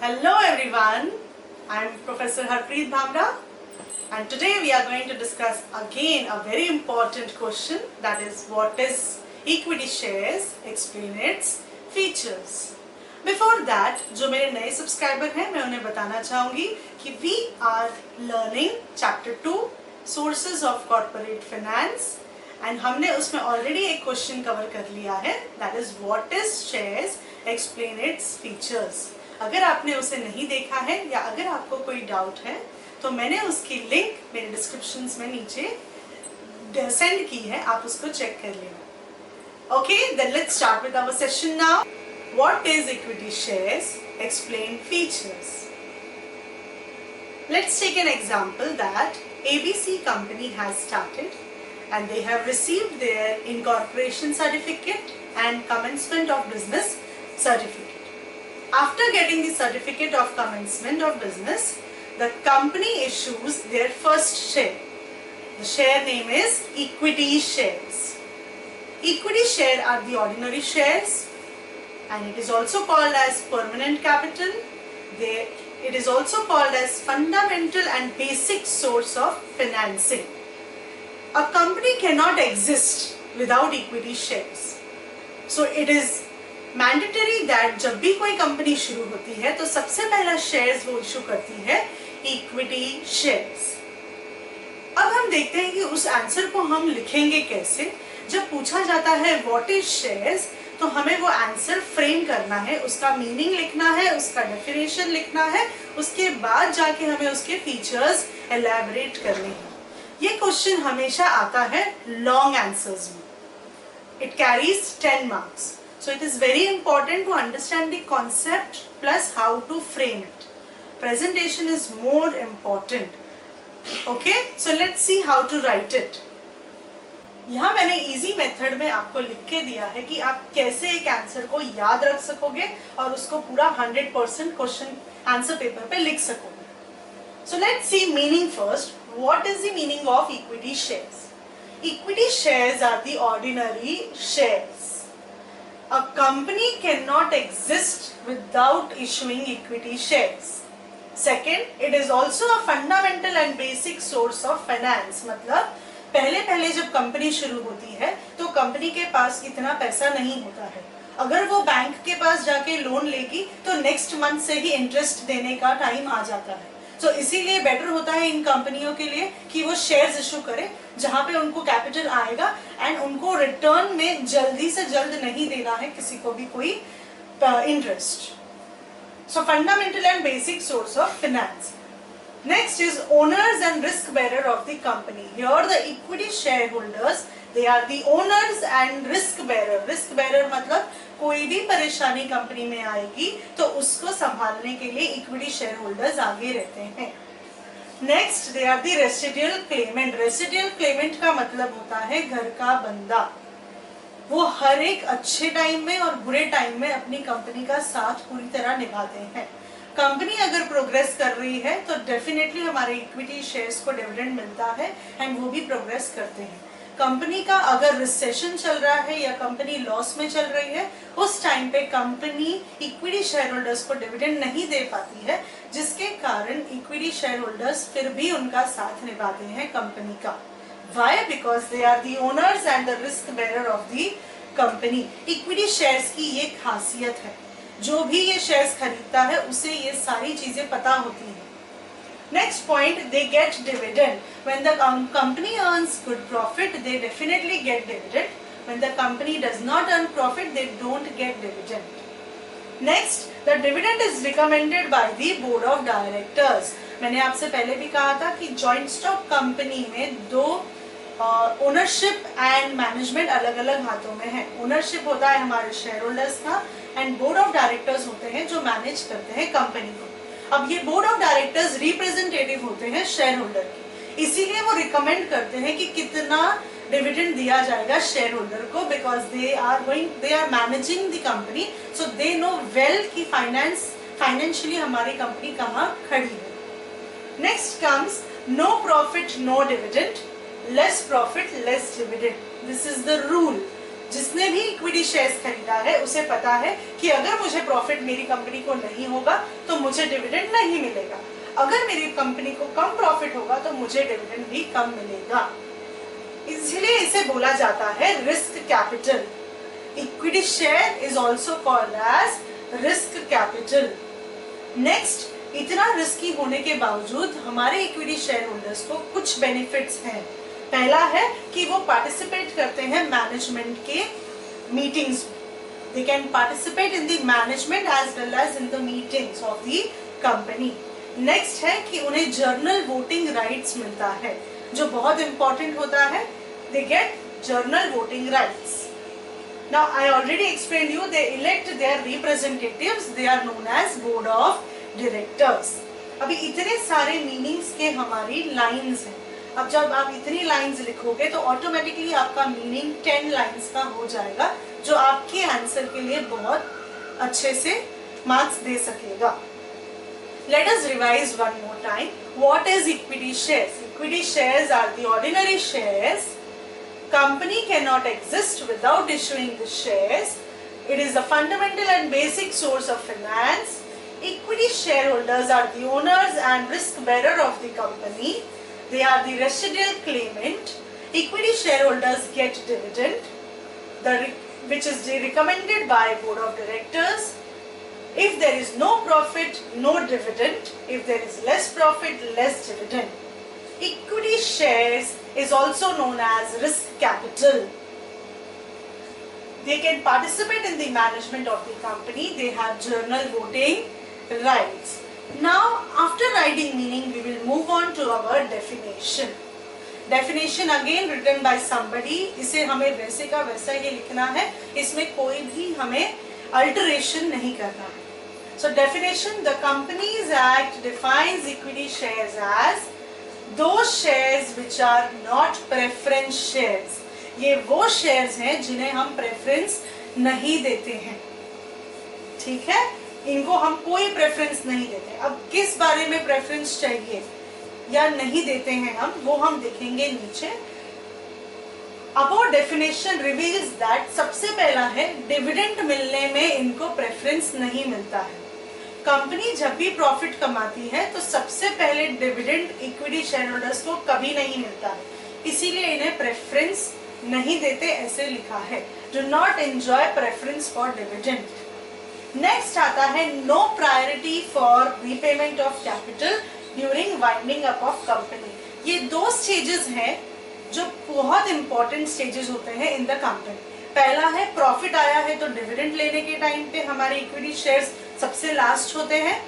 Hello everyone, I am Professor Harpreet Bhamra and today we are going to discuss again a very important question, that is what is equity shares, explain its features. Before that, जो मेरे नए subscriber हैं मैं उन्हें बताना चाहूँगी कि we are learning chapter 2 sources of corporate finance and हमने उसमें already एक question cover कर लिया है, that is what is shares, explain its features. अगर आपने उसे नहीं देखा है या अगर आपको कोई डाउट है तो मैंने उसकी लिंक मेरे डिस्क्रिप्शंस में नीचे सेंड की है, आप उसको चेक कर लेना. Okay, then let's start with our session now. What is equity shares, explain features. Let's take an example that ABC company has started and they have received their incorporation certificate and commencement of business certificate. After getting the certificate of commencement of business, the company issues their first share. The share name is equity shares. Equity share are the ordinary shares and it is also called as permanent capital. It is also called as fundamental and basic source of financing. A company cannot exist without equity shares. So it is mandatory that जब भी कोई company शुरू होती है तो सबसे पहला shares वो इशू करती है इक्विटी शेयर्स. अब हम देखते हैं कि उस आंसर को हम लिखेंगे कैसे. जब पूछा जाता है व्हाट इज शेयर्स तो हमें वो आंसर फ्रेम करना है, उसका मीनिंग लिखना है, उसका डेफिनेशन लिखना है, उसके बाद जाके हमें उसके फीचर्स एलैबोरेट करने हैं. ये क्वेश्चन हमेशा आता है लॉन्ग आंसर्स में. It carries 10 marks. So it is very important to understand the concept plus how to frame it. Presentation is more important. Okay, so let's see how to write it. यहाँ मैंने easy method में आपको लिख के दिया है कि आप कैसे एक आंसर को याद रख सकोगे और उसको पूरा 100% क्वेश्चन आंसर पेपर पे लिख सकोगे. So let's see meaning first. What is the meaning of equity shares? Equity shares are the ordinary shares. A company cannot exist without issuing equity shares. Second, it is also a fundamental and basic source of finance. मतलब पहले जब company शुरू होती है तो company के पास इतना पैसा नहीं होता है. अगर वो बैंक के पास जाके लोन लेगी तो नेक्स्ट मंथ से ही इंटरेस्ट देने का टाइम आ जाता है. तो इसीलिए बेटर होता है इन कंपनियों के लिए कि वो शेयर्स इशू करें जहां पे उनको कैपिटल आएगा एंड उनको रिटर्न में जल्दी से जल्द नहीं देना है किसी को भी कोई interest. So fundamental and basic source of finance. Next is owners and risk bearer of the company. Here the equity share holders, they are the owners and risk bearer. Risk bearer मतलब कोई भी परेशानी company में आएगी तो उसको संभालने के लिए इक्विटी शेयर होल्डर्स आगे रहते हैं. Next, they are the residual claimant. Residual claimant का मतलब होता है घर का बंदा. वो हर एक अच्छे टाइम में और बुरे टाइम में अपनी कंपनी का साथ पूरी तरह निभाते हैं. कंपनी अगर प्रोग्रेस कर रही है तो डेफिनेटली हमारे इक्विटी शेयर्स को डिविडेंड मिलता है एंड वो भी प्रोग्रेस करते हैं. कंपनी का अगर रिसेशन चल रहा है या कंपनी लॉस में चल रही है उस टाइम पे कंपनी इक्विटी शेयर होल्डर्स को डिविडेंड नहीं दे पाती है, जिसके कारण इक्विटी शेयर होल्डर्स फिर भी उनका साथ निभाते हैं कंपनी का. Why? Because they are the owners and the risk bearer of the company. Equity shares की ये खासियत है, जो भी ये शेयर्स खरीदता है उसे ये सारी चीजें पता होती हैं. Next point, they get dividend. When the company earns good profit, they definitely get dividend. When the company does not earn profit, they don't get dividend. Next, the dividend is recommended by the board of directors. मैंने आपसे पहले भी कहा था कि joint stock company में दो ownership and management अलग अलग हाथों में है. ओनरशिप होता है हमारे शेयर होल्डर्स का एंड बोर्ड ऑफ डायरेक्टर्स होते हैं जो मैनेज करते हैं कंपनी को. अब ये बोर्ड ऑफ डायरेक्टर्स रिप्रेजेंटेटिव होते हैं शेयर होल्डर के, इसीलिए वो रिकमेंड करते हैं कि कितना डिविडेंड दिया जाएगा शेयर होल्डर को, because they are managing the company, so they know well कि फाइनेंशियली हमारी कंपनी कहाँ खड़ी है. Next comes no profit no dividend, less profit less dividend. This is the rule. जिसने भी इक्विटी शेयर्स खरीदा है उसे पता है कि अगर मुझे प्रॉफिट मेरी कंपनी को नहीं होगा तो मुझे डिविडेंड नहीं मिलेगा, अगर मेरी कंपनी को कम प्रॉफिट होगा तो मुझे डिविडेंड भी कम मिलेगा। इसलिए इसे बोला जाता है risk capital. Equity share is also called as risk capital. Next, इतना रिस्की होने के बावजूद हमारे इक्विटी शेयर होल्डर्स को कुछ बेनिफिट्स हैं। पहला है कि वो पार्टिसिपेट करते हैं मैनेजमेंट के मीटिंग्स में। They can participate in the management as well as in the meetings of the company. Next है कि उन्हें जर्नल वोटिंग राइट्स मिलता है, जो बहुत इंपॉर्टेंट होता है। They get journal voting rights. Now I already explained you, they elect their representatives, they are known as board of directors. अभी इतने सारे मीनिंग्स के हमारी लाइंस हैं। अब जब आप इतनी लाइंस लिखोगे तो ऑटोमेटिकली आपका मीनिंग 10 लाइंस का हो जाएगा, जो आपके आंसर के लिए बहुत अच्छे से मार्क्स दे सकेगा। Let us revise one more time. What is equity shares? Equity shares are the ordinary shares. Company cannot exist without issuing the shares. It is the fundamental and basic source of finance. Equity shareholders are the owners and risk bearer of the company. They are the residual claimant. Equity shareholders get dividend, which is recommended by board of directors. If there is no profit, no dividend. If there is less profit, less dividend. Equity shares is also known as risk capital. They can participate in the management of the company. They have journal voting rights. Now, after writing meaning, we will move on to our definition. Definition again written by somebody. इसे हमें वैसे का वैसा ही लिखना है, इसमें कोई भी हमें alteration नहीं करना है. So definition: the Companies Act defines equity shares as those shares which are not preference shares. ये वो शेयर्स हैं जिन्हें हम प्रेफरेंस नहीं देते हैं, ठीक है, इनको हम कोई प्रेफरेंस नहीं देते। अब किस बारे में प्रेफरेंस चाहिए या नहीं देते हैं वो हम देखेंगे नीचे। Above definition reveals that सबसे पहला है डिविडेंड मिलने में इनको प्रेफरेंस नहीं मिलता है। कंपनी जब भी प्रॉफिट कमाती है तो सबसे पहले डिविडेंड इक्विटी शेयर होल्डर्स को कभी नहीं मिलता है, इसीलिए इन्हें प्रेफरेंस नहीं देते, ऐसे लिखा है। Do not enjoy preference for dividend. Next आता है no priority for repayment of capital during winding up of company. ये दो स्टेजेस हैं जो बहुत इंपॉर्टेंट स्टेजेस होते हैं इन द कंपनी। पहला है प्रॉफिट आया है तो डिविडेंड लेने के टाइम पे हमारे इक्विटी शेयर्स सबसे लास्ट होते हैं।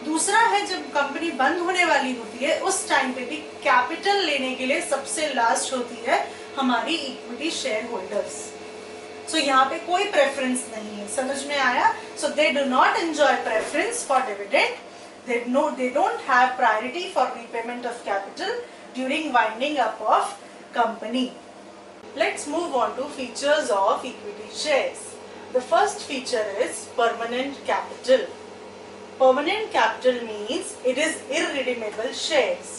दूसरा है जब कंपनी बंद होने वाली होती है उस टाइम पे भी कैपिटल लेने के लिए सबसे लास्ट होती है हमारी इक्विटी शेयर होल्डर्स। सो यहाँ पे कोई प्रेफरेंस नहीं है, समझ में आया? So they do not enjoy preference for dividend, they don't have priority for repayment of capital during winding up of company. Let's move on to features of equity shares. The first feature is permanent capital. Permanent capital means it is irredeemable shares.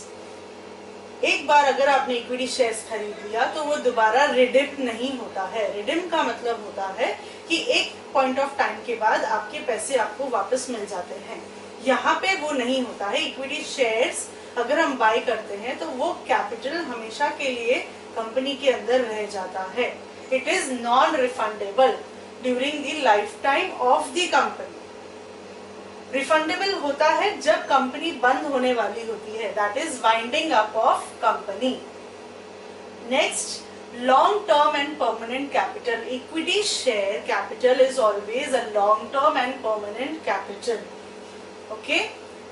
एक बार अगर आपने equity shares खरीद लिया तो वो दोबारा redeem नहीं होता है। रिडीम का मतलब होता है कि एक पॉइंट ऑफ टाइम के बाद आपके पैसे आपको वापस मिल जाते हैं। यहाँ पे वो नहीं होता है। इक्विटी शेयर्स अगर हम बाय करते हैं तो वो कैपिटल हमेशा के लिए कंपनी के अंदर रह जाता है। It is non refundable during the life time of the company. Refundable होता है जब कंपनी बंद होने वाली होती है, that is winding up of company. Next, long term and permanent capital. Equity share capital is always a long term and permanent capital. Okay,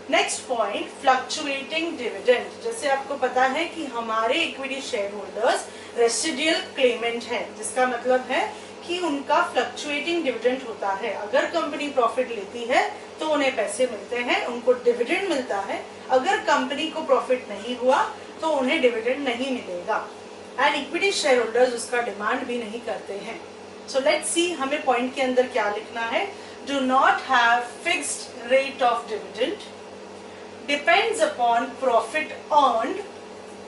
next point, fluctuating dividend. जैसे आपको पता है कि हमारे equity share holders residual Clement है, जिसका मतलब है कि उनका फ्लक्चुएटिंग डिविडेंड होता है। अगर कंपनी प्रॉफिट लेती है तो उन्हें पैसे मिलते हैं, उनको डिविडेंड मिलता है। अगर कंपनी को प्रॉफिट नहीं हुआ तो उन्हें डिविडेंड नहीं मिलेगा, एंड इक्विटी शेयर होल्डर्स उसका डिमांड भी नहीं करते हैं। सो लेट्स सी हमें पॉइंट के अंदर क्या लिखना है। Do not have fixed rate of dividend, depends upon profit earned,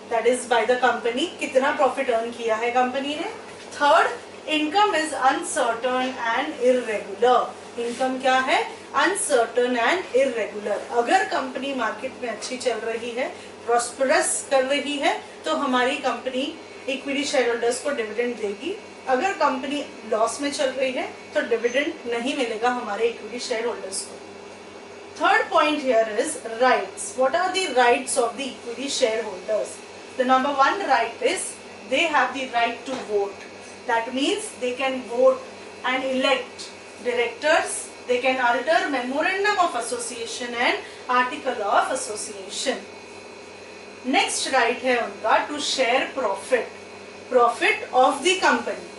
that is by the company, कितना प्रॉफिट अर्न किया है कंपनी ने। Third, income is uncertain and irregular. Income क्या है? Uncertain and irregular. अगर कंपनी मार्केट में अच्छी चल रही है, प्रॉस्परस कर रही है, तो हमारी कंपनी इक्विटी शेयर होल्डर्स को डिविडेंड देगी। अगर कंपनी लॉस में चल रही है तो डिविडेंड नहीं मिलेगा हमारे इक्विटी शेयर होल्डर्स को। Third point here is rights. What are the rights of the equity share holders? The number one right is they have the right to vote. That means they can vote and elect directors. They can alter memorandum of association and article of association. Next right है उनका to share profit of the company.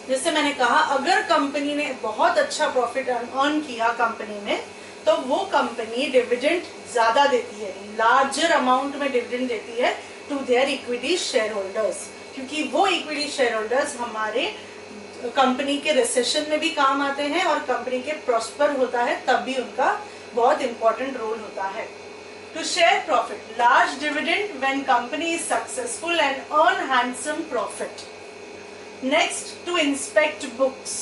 जैसे मैंने कहा, अगर company ने बहुत अच्छा profit earn किया कंपनी में, तो वो कंपनी डिविडेंड ज्यादा देती है, लार्जर अमाउंट में डिविडेंड देती है to their equity share holders, क्योंकि वो इक्विटी शेयर होल्डर्स हमारे कंपनी के रिसेशन में भी काम आते हैं और कंपनी के प्रॉस्पर होता है तब भी उनका बहुत इंपॉर्टेंट रोल होता है। To share profit, large dividend when company is successful and earn handsome profit. Next, to inspect books.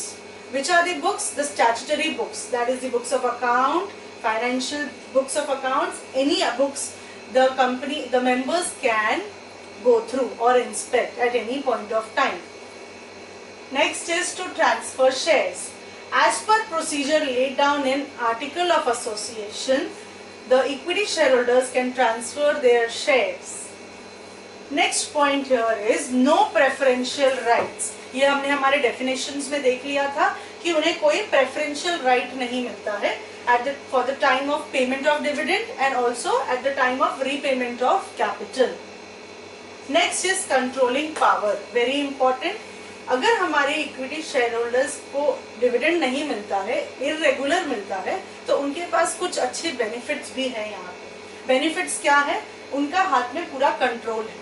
Which are the books? The statutory books, that is the books of account, financial books of accounts, any books the company, the members can go through or inspect at any point of time. Next is to transfer shares. As per procedure laid down in Article of Association, the equity shareholders can transfer their shares. Next point here is no preferential rights. ये हमने हमारे definitions में देख लिया था कि उन्हें कोई preferential right नहीं मिलता है for the time of payment of dividend and also at the time of repayment of capital. Next is controlling power, very important. अगर हमारे इक्विटी शेयर होल्डर्स को डिविडेंड नहीं मिलता है, इररेगुलर मिलता है, तो उनके पास कुछ अच्छे बेनिफिट्स भी हैं यहाँ पे। बेनिफिट्स क्या है? उनका हाथ में पूरा कंट्रोल है,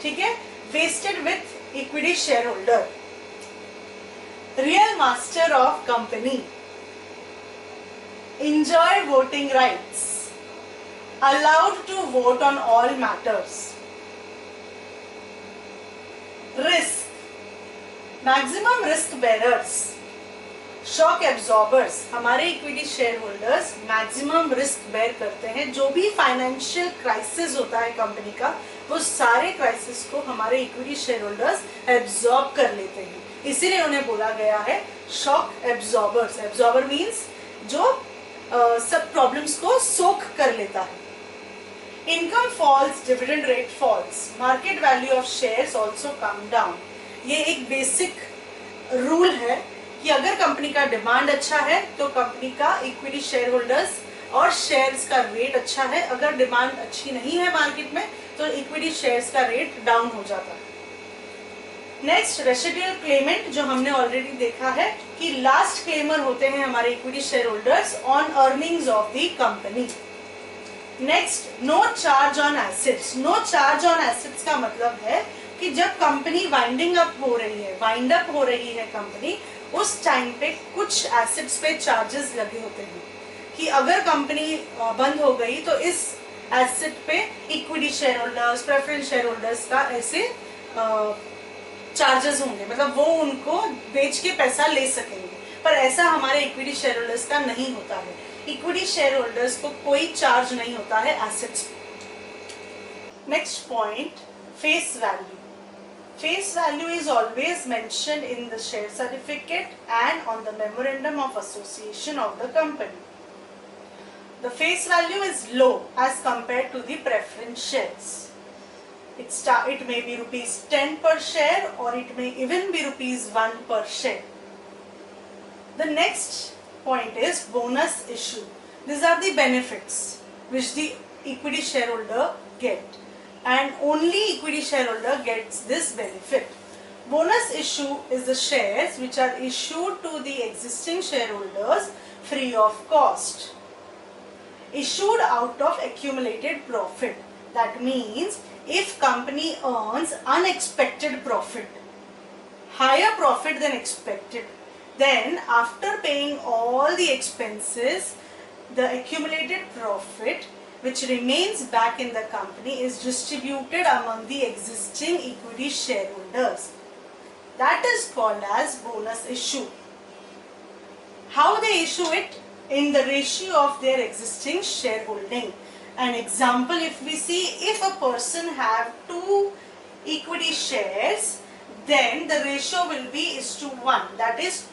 ठीक है। Vested with equity share holder, real master of company, enjoy voting rights, allowed to vote on all matters. Risk, maximum risk bearers, shock absorbers. हमारे equity share holders maximum risk bear करते हैं। जो भी financial crisis होता है company का, वो सारे क्राइसिस को हमारे इक्विटी शेयर होल्डर्स एब्जॉर्ब कर लेते हैं, इसीलिए उन्हें बोला गया है शॉक एब्जॉर्बर्स। एब्जॉर्बर मीन्स जो सब प्रॉब्लम्स को सोख कर लेता है। Income falls, dividend rate falls, market value of shares also come down. ये एक बेसिक रूल है कि अगर कंपनी का डिमांड अच्छा है तो कंपनी का इक्विटी शेयर होल्डर्स और शेयर्स का रेट अच्छा है। अगर डिमांड अच्छी नहीं है मार्केट में तो इक्विटी शेयर्स का रेट डाउन हो जाता है। नेक्स्ट, रेसिडुअल क्लेमेंट, जो हमने ऑलरेडी देखा है कि लास्ट क्लेमर होते हैं हमारे equity share holders on earnings of the company. Next, no charge on assets. No charge on assets का मतलब है कि जब कंपनी वाइंडिंग अप हो रही है, वाइंड अप हो रही है कंपनी, उस टाइम पे कुछ एसेट्स पे चार्जेस लगे होते हैं कि अगर कंपनी बंद हो गई तो इस एसेट पे equity share holders, preference share holders का ऐसे चार्जेस होंगे, मतलब वो उनको बेच के पैसा ले सकेंगे। पर ऐसा हमारे इक्विटी शेयर होल्डर्स का नहीं होता है। इक्विटी शेयर होल्डर्स को कोई चार्ज नहीं होता है assets. Next point, face value. Face value is always mentioned in the share certificate and on the memorandum of association of the company. The face value is low as compared to the preference shares. It may be rupees 10 per share or it may even be rupees 1 per share. The next point is bonus issue. These are the benefits which the equity shareholder get, and only equity shareholder gets this benefit. Bonus issue is the shares which are issued to the existing shareholders free of cost, issued out of accumulated profit. That means if company earns unexpected profit, higher profit than expected, then after paying all the expenses, the accumulated profit which remains back in the company is distributed among the existing equity shareholders. That is called as bonus issue. How they issue it? In the ratio of their existing shareholding. An example, if we see, if a person have 2 equity shares, then the ratio will be is to 1. That is,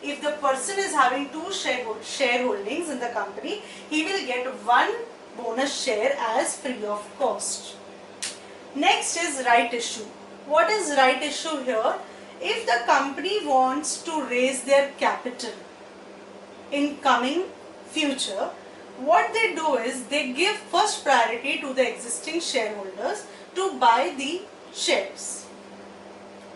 if the person is having 2 shareholdings in the company, he will get 1 bonus share as free of cost. Next is right issue. What is right issue here? If the company wants to raise their capital in coming future, what they do is they give first priority to the existing shareholders to buy the shares.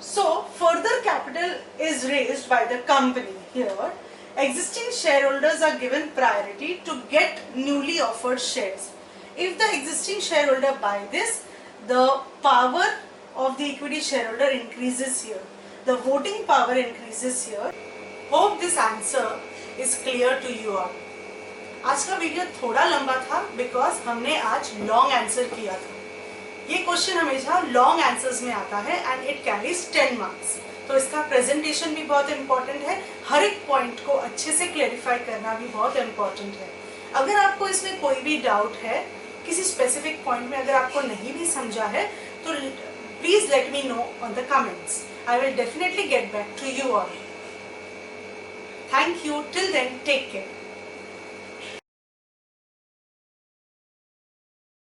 So further capital is raised by the company here. Existing shareholders are given priority to get newly offered shares. If the existing shareholder buy this, the power of the equity shareholder increases here. The voting power increases here. Hope this answer is clear to you all. आज का video थोड़ा लंबा था because हमने आज long answer किया था. ये क्वेश्चन हमेशा लॉन्ग आंसर्स में आता है एंड इट कैरीज 10 मार्क्स. तो इसका प्रेजेंटेशन भी बहुत इंपॉर्टेंट है. हर एक पॉइंट को अच्छे से क्लेरिफाई करना भी बहुत इंपॉर्टेंट है. अगर आपको इसमें कोई भी डाउट है, किसी स्पेसिफिक पॉइंट में अगर आपको नहीं भी समझा है, तो please let me know on the comments. I will definitely get back to you all. Thank you. Till then take care.